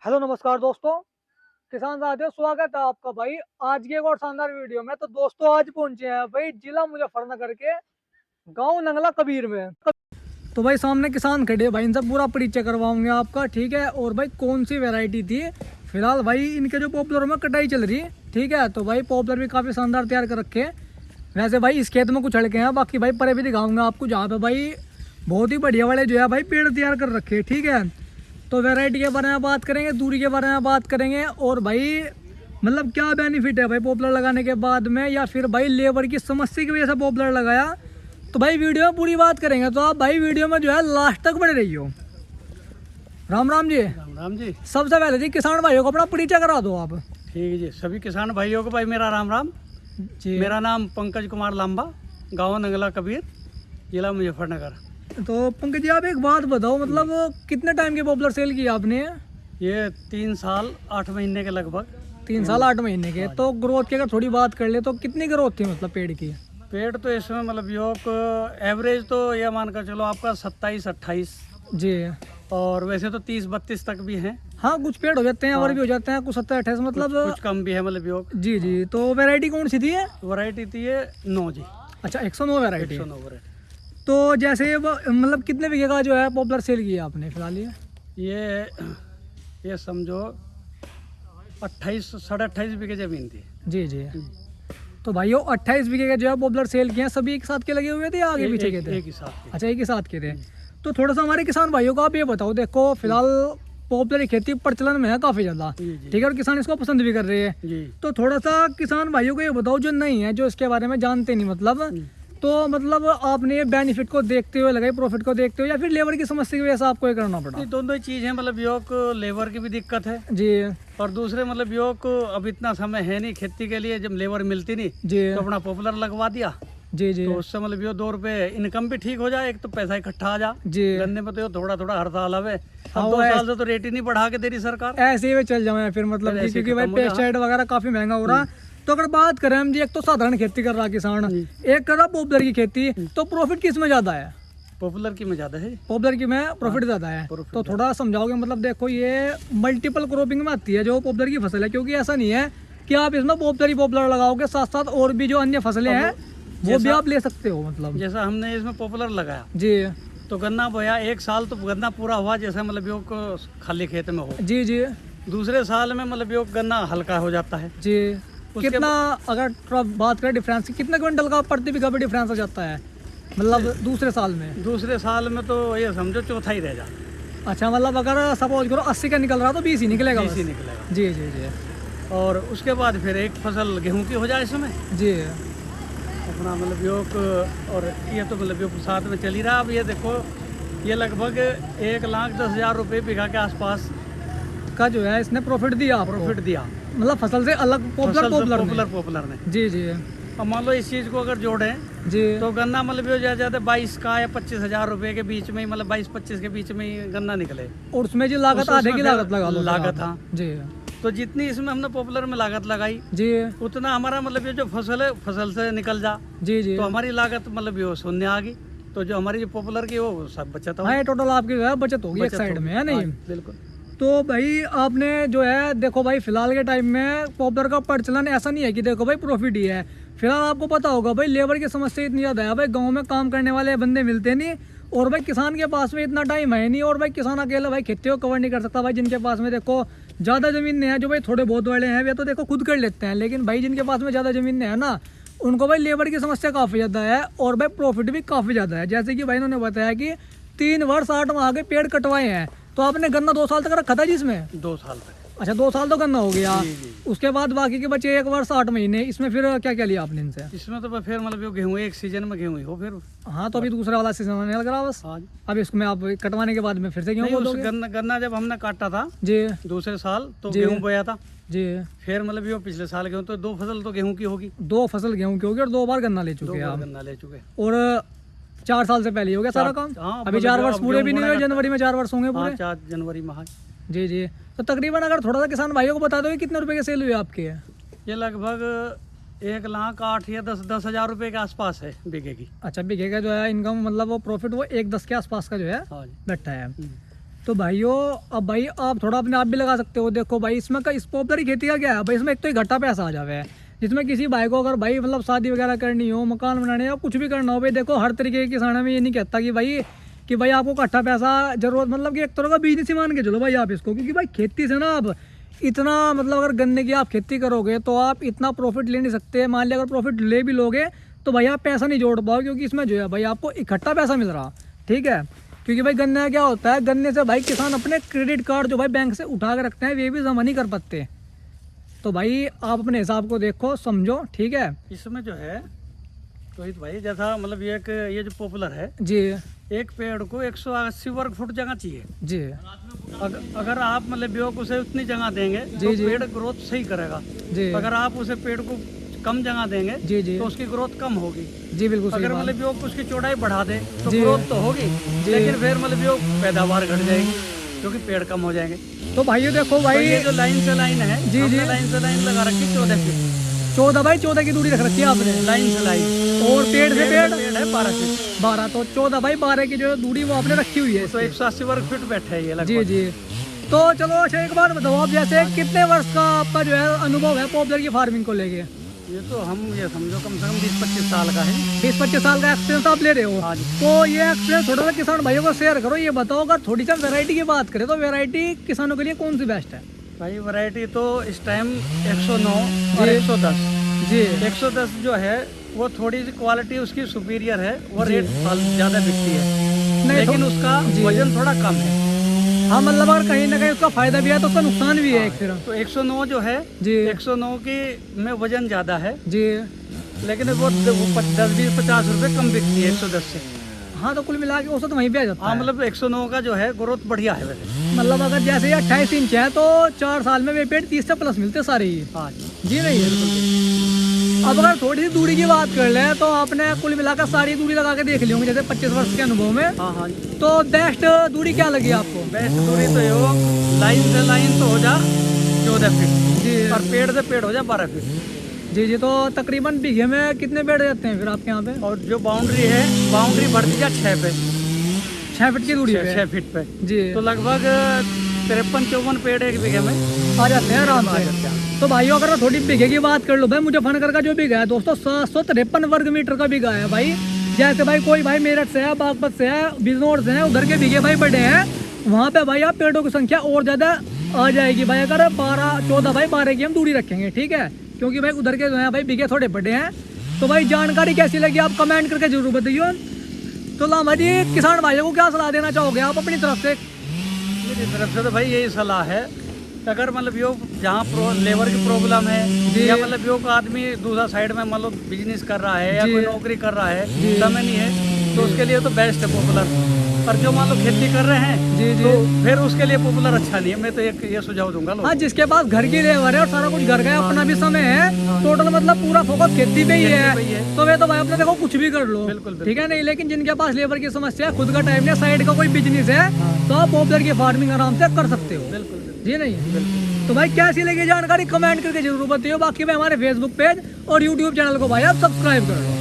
Hello नमस्कार दोस्तों, किसान साथियों, स्वागत है आपका भाई आज की एक और शानदार वीडियो में। तो दोस्तों आज पहुंचे हैं भाई जिला मुजफ्फरनगर के गांव नंगला कबीर में। तो भाई सामने किसान खड़े हैं भाई, इनसे पूरा परिचय करवाऊंगे आपका, ठीक है। और भाई कौन सी वैरायटी थी फिलहाल भाई इनके जो पॉपुलर में कटाई चल रही है, ठीक है। तो भाई पॉपुलर भी काफ़ी शानदार तैयार कर रखे हैं। वैसे भाई इस खेत में कुछ हड़के हैं, बाकी भाई परे भी दिखाऊंगा आपको, जहाँ पे भाई बहुत ही बढ़िया वाले जो है भाई पेड़ तैयार कर रखे हैं, ठीक है। तो वैरायटी के बारे में बात करेंगे, दूरी के बारे में बात करेंगे, और भाई मतलब क्या बेनिफिट है भाई पॉपुलर लगाने के बाद में, या फिर भाई लेबर की समस्या की वजह से पॉपुलर लगाया। तो भाई वीडियो में पूरी बात करेंगे, तो आप भाई वीडियो में जो है लास्ट तक बने रहियो। राम राम जी। राम राम जी। सबसे पहले जी किसान भाइयों को अपना परिचय करा दो आप। ठीक है जी, सभी किसान भाइयों को भाई मेरा राम राम जी। मेरा नाम पंकज कुमार लांबा, गांव नंगला कबीर, जिला मुजफ्फरनगर। तो पंकज जी आप एक बात बताओ, मतलब कितने टाइम के पॉपुलर सेल किया आपने? ये 3 साल 8 महीने के लगभग। 3 साल 8 महीने के। तो ग्रोथ की अगर थोड़ी बात कर ले तो कितनी ग्रोथ थी मतलब पेड़ की? पेड़ तो इसमें मतलब योग एवरेज तो ये मानकर चलो आपका 27-28 जी। और वैसे तो 30-32 तक भी हैं। हाँ कुछ पेड़ हो जाते हैं और भी हो जाते हैं, कुछ 70-28 मतलब। कुछ कम भी है मतलब योग। जी जी। तो वैरायटी कौन सी थी? वैरायटी थी ये 9 जी। अच्छा 109 वैरायटी। 109 वैरायटी। तो जैसे मतलब कितने बीघे का जो है पॉपुलर सेल किया आपने फिलहाल? ये समझो 28-28.5 बीघे जमीन थी। जी जी। तो भाइयों 28 बीघे के जो है पॉपुलर सेल किए हैं, सभी एक साथ के लगे हुए थे या आगे पीछे के थे? एक ही साथ के। अच्छा एक ही साथ के थे। तो थोड़ा सा हमारे किसान भाइयों को आप ये बताओ, देखो फिलहाल पॉपुलर खेती प्रचलन में है काफ़ी ज़्यादा, ठीक है, और किसान इसको पसंद भी कर रहे हैं। जी। तो थोड़ा सा किसान भाइयों को ये बताओ जो नहीं है, जो इसके बारे में जानते नहीं मतलब, तो मतलब आपने ये बेनिफिट को देखते हुए लगाई, प्रॉफिट को देखते हुए, या फिर लेबर की समस्या की वजह से आपको ये करना पड़ा? ये दोनों ही चीज़ है, मतलब योग लेबर की भी दिक्कत है जी। और दूसरे मतलब योग अब इतना समय है नहीं खेती के लिए, जब लेबर मिलती नहीं जी तो अपना पॉपुलर लगवा दिया। जी जी तो उससे मतलब यो 2 रुपए इनकम भी ठीक हो जाए, एक तो पैसा इकट्ठा आ जा। जी। गन्ने में तो यो थोड़ा थोड़ा हर साल आवे। हाँ, अब 2 साल से तो रेट ही नहीं बढ़ा के दे रही सरकार। ऐसे ही वे चल जाए फिर मतलब फिर कि, ऐसे ही क्योंकि भाई खत्म हो जाए। पेस्टिसाइड वगैरह काफी महंगा हो रहा। तो अगर बात करें हम जी, एक तो साधारण खेती कर रहा किसान, एक कर रहा पॉपुलर की खेती, तो प्रॉफिट किस में ज्यादा है? पॉपुलर की में ज्यादा है। पॉपुलर की में प्रॉफिट ज्यादा है। profit तो थोड़ा समझाओगे? मतलब देखो ये मल्टीपल क्रॉपिंग में आती है जो पॉपुलर की फसल है, क्योंकि ऐसा नहीं है कि आप इसमें पॉपुलर ही पॉपुलर लगाओगे, साथ साथ और भी जो अन्य फसलें हैं वो भी आप ले सकते हो मतलब। जैसा हमने इसमें पॉपुलर लगाया जी तो गन्ना बोया, 1 साल तो गन्ना पूरा हुआ, जैसे मतलब योग खाली खेत में हो। जी जी दूसरे साल में मतलब योग गन्ना हल्का हो जाता है। जी। कितना अगर थोड़ा बात करें डिफरेंस, कितने क्विंटल का प्रति बीघा पे डिफरेंस आ जाता है मतलब दूसरे साल में? दूसरे साल में तो ये समझो चौथा ही रह जाता। अच्छा मतलब अगर सपोज करो 80 का निकल रहा तो 20 ही निकलेगा? 20 ही बस। निकलेगा। जी जी जी और उसके बाद फिर एक फसल गेहूं की हो जाए इसमें जी। अपना मतलब योग। और ये तो मतलब योग साथ में चल ही रहा। अब ये देखो ये लगभग 1,10,000 रुपये बीघा के आसपास का जो है इसने प्रॉफिट दिया आपको? प्रॉफिट दिया, मतलब फसल से अलग पॉपुलर ने। जी जी अब मान लो इस चीज़ को अगर जोड़ें जी। तो गन्ना मतलब ये ज्यादा 22 का या 25,000 रुपये के बीच में ही, मतलब 22-25 के बीच में ही गन्ना निकले। और उसमें जो लागत आधे की लागत लगा लो लागत। हाँ जी तो जितनी इसमें हमने पॉपुलर में लागत लगाई जी उतना हमारा मतलब ये जो फसल है फसल से निकल जा, जी जी। तो हमारी लागत मतलब ये शून्य आ गई। तो जो हमारी जो पॉपुलर की वो सब बचत हो। हाँ टोटल आपकी जो है बचत होगी एक साइड में, है नहीं? बिल्कुल। तो भाई आपने जो है देखो भाई फिलहाल के टाइम में पॉपुलर का प्रचलन ऐसा नहीं है कि देखो भाई प्रॉफिट ही है। फिलहाल आपको पता होगा भाई लेबर की समस्या इतनी ज़्यादा है भाई, गांव में काम करने वाले बंदे मिलते नहीं, और भाई किसान के पास में इतना टाइम है नहीं, और भाई किसान अकेला भाई खेती को कवर नहीं कर सकता भाई। जिनके पास में देखो ज़्यादा ज़मीन नहीं है, जो भाई थोड़े बहुत वाले हैं वे तो देखो खुद कर लेते हैं, लेकिन भाई जिनके पास में ज़्यादा ज़मीन नहीं है ना, उनको भाई लेबर की समस्या काफ़ी ज़्यादा है, और भाई प्रॉफिट भी काफ़ी ज़्यादा है। जैसे कि भाई इन्होंने बताया कि 3 वर्ष 8 माह के पेड़ कटवाए हैं, तो आपने गन्ना 2 साल तक रखा था जिसमें? 2 साल तक। अच्छा 2 साल तो गन्ना हो गया। जी, जी। उसके बाद बाकी के बचे 1 वर्ष 8 महीने, इसमें फिर क्या क्या लिया आपने इनसे? इसमें तो फिर मतलब ये गेहूँ एक सीजन में गेहूँ ही हो फिर। हाँ तो अभी दूसरा वाला सीजन आने लग रहा बस। हाँ अब इसमें आप कटवाने के बाद में फिर से गेहूँ नहीं, बो उस दोगे? गन्ना जब हमने काटा था जी दूसरे साल तो जी। गेहूँ बोया था। जी। फिर मतलब ये पिछले साल गेहूँ, तो 2 फसल तो गेहूँ की होगी। 2 फसल गेहूँ की होगी और 2 बार गन्ना ले 2 चुके हैं बार आप, गन्ना ले चुके। और 4 साल से पहले ही हो गया सारा काम। हाँ, अभी मतलब 4 जो वर्ष अब पूरे गेहूं भी नहीं हुए, बोना जनवरी में 4 वर्ष होंगे हाँ पूरे। 4 जनवरी माह। जी जी। तो तकरीबन अगर थोड़ा सा किसान भाइयों को बता दो कि कितने रुपए के सेल हुए आपके? ये लगभग 1,08,000 या 10,000 रुपये के आसपास है बीघे की। अच्छा बीघे का जो है इनकम मतलब वो प्रॉफिट वो 1,10 के आसपास का जो है हाँ जी। बैठा है। तो भाइयों अब भाई आप थोड़ा अपने आप भी लगा सकते हो। देखो भाई इसमें का इस पॉपुलर की खेती का क्या है भाई, इसमें एक तो घट्टा पैसा आ जावे है, जिसमें किसी भाई को अगर भाई मतलब शादी वगैरह करनी हो, मकान बनाने या कुछ भी करना हो भाई, देखो हर तरीके के किसान में ये नहीं कहता कि भाई आपको इकट्ठा पैसा जरूरत, मतलब कि एक तरह का बिजनेस ही मान के चलो भाई आप इसको। क्योंकि भाई खेती से ना आप इतना मतलब अगर गन्ने की आप खेती करोगे तो आप इतना प्रॉफिट ले नहीं सकते। मान लिया अगर प्रॉफिट ले भी लोगे तो भाई आप पैसा नहीं जोड़ पाओ, क्योंकि इसमें जो है भाई आपको इकट्ठा पैसा मिल रहा, ठीक है। क्योंकि भाई गन्ने क्या होता है, गन्ने से भाई किसान अपने क्रेडिट कार्ड जो भाई बैंक से उठा के रखते हैं वे भी जमा नहीं कर पाते। तो भाई आप अपने हिसाब को देखो समझो, ठीक है। इसमें जो है रोहित भाई जैसा मतलब ये जो पॉपुलर है जी एक पेड़ को 180 वर्ग फुट जगह चाहिए जी। अगर आप मतलब योग उसे उतनी जगह देंगे जी, तो जी। पेड़ ग्रोथ सही करेगा। जी अगर आप उसे पेड़ को कम जगह देंगे जी जी तो उसकी ग्रोथ कम होगी। जी बिल्कुल सही अगर बात। मतलब योग उसकी चौड़ाई बढ़ा दे तो जी। ग्रोथ तो होगी, जी। लेकिन फिर मतलब योग पैदावार घट जाएगी क्योंकि पेड़ कम हो जाएंगे। तो भाई देखो तो भाई ये जो लाइन से लाइन है, जी, हमने जी। लाइन से लाइन लगा रखी 14 फीट 14 की दूरी रख रखी है आपने, लाइन से लाइन, और पेड़ से पेड़ पेड़ है 12 फीट 12, तो 14 की जो दूरी वो आपने रखी हुई है तो इसकी। 180 वर्ग फीट बैठा है ये जी लगभग। जी। तो चलो अच्छा एक बात बताओ आप, जैसे कितने वर्ष का आपका जो है अनुभव है पॉपुलर की फार्मिंग को लेके? ये तो हम ये समझो कम से कम 20-25 साल का है। 20-25 साल का एक्सपीरियंस आप ले रहे हो। हाँ जी। तो ये एक्सपीरियंस थोड़ा सा किसान भाइयों को शेयर करो। ये बताओ अगर थोड़ी सी वैरायटी की बात करें तो वैरायटी किसानों के लिए कौन सी बेस्ट है? भाई वैरायटी तो इस टाइम 109 और जी। 110 जी 110 जो है वो थोड़ी सी क्वालिटी उसकी सुपीरियर है, वो जी। रेट ज़्यादा बिकती है, नहीं लेकिन तो- उसका जी। वजन थोड़ा कम है। हाँ मतलब अगर कहीं ना कहीं उसका फायदा भी है तो उसका नुकसान भी है एक फिर। तो 109 जो है जी 109 की में वजन ज़्यादा है, जी। लेकिन वो 10-20-50 रुपये कम बिकती है 110 से। हाँ तो कुल मिला के औसत वहीं पे आ जाता हाँ है। मतलब 109 का जो है ग्रोथ बढ़िया है वैसे। मतलब अगर जैसे ये 28 इंच है तो 4 साल में वे पेड़ 30 से प्लस मिलते सारे ही। हाँ जी। जी नहीं है। अब अगर थोड़ी सी दूरी की बात कर ले तो आपने कुल मिलाकर सारी दूरी लगा के देख ली होंगी जैसे 25 वर्ष के अनुभव में, हाँ हाँ जी। तो बेस्ट दूरी क्या लगी आपको? बेस्ट दूरी तो ये हो लाइन से लाइन तो हो जा 14 फीट जी और पेड़ से पेड़ हो जा 12 फीट। जी जी। तो तकरीबन बीघे में कितने पेड़ रहते हैं फिर आपके यहाँ पे? और जो बाउंड्री है बाउंड्री बढ़ दी जा 6 पे 6 फीट की दूरी पे? 6 फीट पे जी तो लगभग 53-54 पेड़ एक बीघे में आ जाते हैं आराम आ से। जाते हैं। तो भाइयों अगर थोड़ी बीघे की बात कर लो भाई, मुजफ्फरनगर का जो बीघा है दोस्तों 753 वर्ग मीटर का बीघा है भाई। जैसे भाई कोई भाई मेरठ से है, बागपत से है, बिजनौर से है, उधर के बीघे भाई बड़े हैं, वहाँ पे भाई आप पेड़ों की संख्या और ज़्यादा आ जाएगी भाई। अगर 14 की हम दूरी रखेंगे, ठीक है, क्योंकि भाई उधर के जो है भाई बीघे थोड़े बड़े हैं। तो भाई जानकारी कैसी लगी आप कमेंट करके जरूर बताइए। तो लामा जी किसान भाइयों को क्या सलाह देना चाहोगे आप अपनी तरफ से? मेरी तरफ से तो भाई यही सलाह है, अगर मतलब यो जहाँ लेबर की प्रॉब्लम है जी। या मतलब यो आदमी दूसरा साइड में मतलब बिजनेस कर रहा है या जी। कोई नौकरी कर रहा है, जी। समय नहीं है, तो उसके लिए तो बेस्ट है पॉपुलर। पर जो मान लो खेती कर रहे हैं जी जी। तो फिर उसके लिए पॉपुलर अच्छा नहीं है। मैं तो ये सुझाव दूंगा लोगों हाँ को। जिसके पास घर की लेबर है और सारा कुछ घर का है, अपना भी समय है, टोटल मतलब पूरा फोकस खेती पे ही खेती पे ही है, है। तो वे तो भाई अपने देखो कुछ भी कर लो, बिल्कुल, बिल्कुल। ठीक है नहीं। लेकिन जिनके पास लेबर की समस्या है, खुद का टाइम नहीं, साइड का कोई बिजनेस है, तो आप पॉपुलर की फार्मिंग आराम से कर सकते हो। बिल्कुल बिल्कुल जी नहीं। बिल्कुल। तो भाई कैसी लगी जानकारी कमेंट करके जरूर बताइए। बाकी भाई हमारे फेसबुक पेज और यूट्यूब चैनल को भाई आप सब्सक्राइब कर लो।